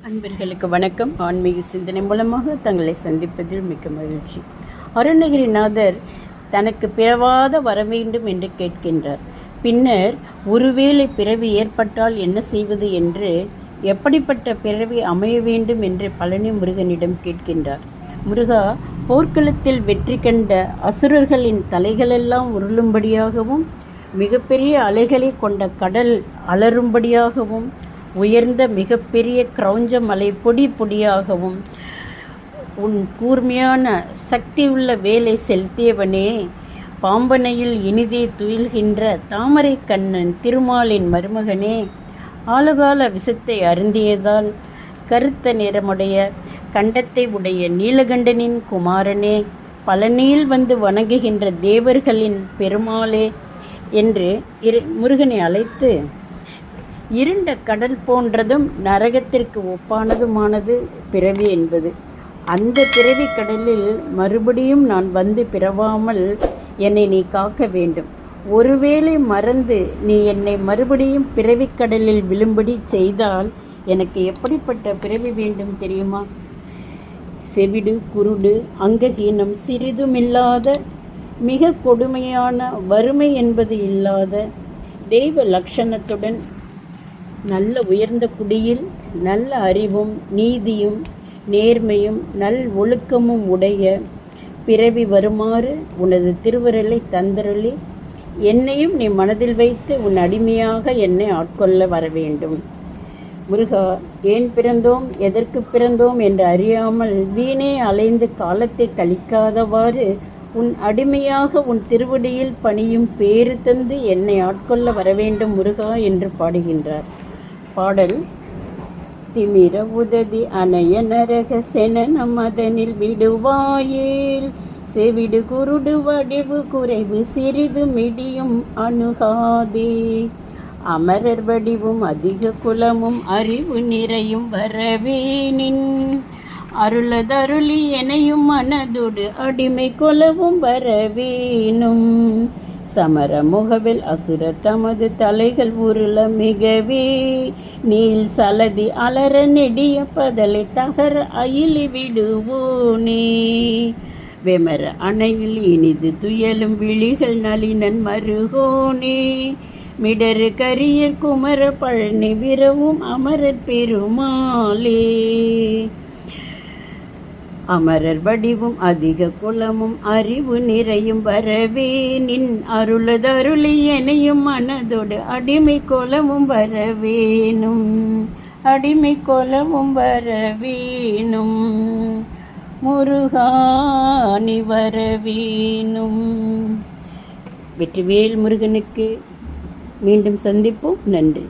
அன்பர்களுக்கு வணக்கம். ஆன்மீக சிந்தனை மூலமாக தங்களை சந்திப்பதில் மிக்க மகிழ்ச்சி. அருணகிரிநாதர் தனக்கு பிறவாத வர வேண்டும் என்று கேட்கின்றார். பின்னர் ஒருவேளை பிறவி ஏற்பட்டால் என்ன செய்வது என்று, எப்படிப்பட்ட பிறவி அமைய வேண்டும் என்று பழனி முருகனிடம் கேட்கின்றார். முருகா, போர்க்களத்தில் வெற்றி கண்ட அசுரர்களின் தலைகளெல்லாம் உருளும்படியாகவும், மிகப்பெரிய அலைகளை கொண்ட கடல் அலறும்படியாகவும், உயர்ந்த மிகப்பெரிய கிரௌஞ்ச மலை பொடி பொடியாகவும், உன் கூர்மையான சக்தியுள்ள வேலை செலுத்தியவனே, பாம்பனையில் இனிதே துயில்கின்ற தாமரை கண்ணன் திருமாலின் மருமகனே, ஆளுகால விஷத்தை அருந்தியதால் கருத்த நிறமுடைய கண்டத்தை உடைய நீலகண்டனின் குமாரனே, பழனியில் வந்து வணங்குகின்ற தேவர்களின் பெருமாளே என்று முருகனை அழைத்து, இருண்ட கடல் போன்றதும் நரகத்திற்கு ஒப்பானதுமானது பிறவி என்பது. அந்த பிறவி கடலில் மறுபடியும் நான் வந்து பிறவாமல் என்னை நீ காக்க வேண்டும். ஒருவேளை மறந்து நீ என்னை மறுபடியும் பிறவிக்கடலில் விழும்படி செய்தால் எனக்கு எப்படிப்பட்ட பிறவி வேண்டும் தெரியுமா? செவிடு, குருடு, அங்ககீனம் சிறிதுமில்லாத, மிக கொடுமையான வறுமை என்பது இல்லாத, தெய்வ லட்சணத்துடன், நல்ல உயர்ந்த குடியில் நல்ல அறிவும் நீதியும் நேர்மையும் நல் ஒழுக்கமும் உடைய பிறவி வருமாறு உனது திருவருளை தந்தருளி என்னையும் நீ மனதில் வைத்து உன் அடிமையாக என்னை ஆட்கொள்ள வர வேண்டும். முருகா, ஏன் பிறந்தோம், எதற்கு பிறந்தோம் என்று அறியாமல் வீணே அலைந்து காலத்தை கழிக்காதவாறு உன் அடிமையாக உன் திருவடியில் பணியும் பேறு தந்து என்னை ஆட்கொள்ள வரவேண்டும் முருகா என்று பாடுகின்றார். பாடல்: திமிர உததி அணைய நரக செனன மதனில் விடுவாயில், செவிடு குருடு வடிவு குறைவு சிறிது மிடியும் அணுகாதே, அமரர் வடிவும் அதிக குலமும் அறிவு நிறையும் வரவேனின், அருளதருளி எனையும் மனதோடு அடிமை கொலவும் வரவேனும், சமர முகவில் அசுரர் தமது தலைகள் உருள மிகவே, நீல் சலதி அலர நெடிய பதலை தகர அயிலி விடுவோனே, வெமர அணையில் இனிது துயலும் விழிகள் நளினன் மருகோனே, மிடரு கரியர் குமர பழனி விரவும் அமரர் பெருமாளே, அமரர் வடிவும் அதிக குலமும் அறிவு நிறையும் வரவே, நின் அருளதருளி எனையும் மனதோடு அடிமை கோலமும் வரவேனும், அடிமை கோலமும் வரவேனும், முருகானி வரவேனும். வெற்றிவேல் முருகனுக்கு. மீண்டும் சந்திப்போம். நன்றி.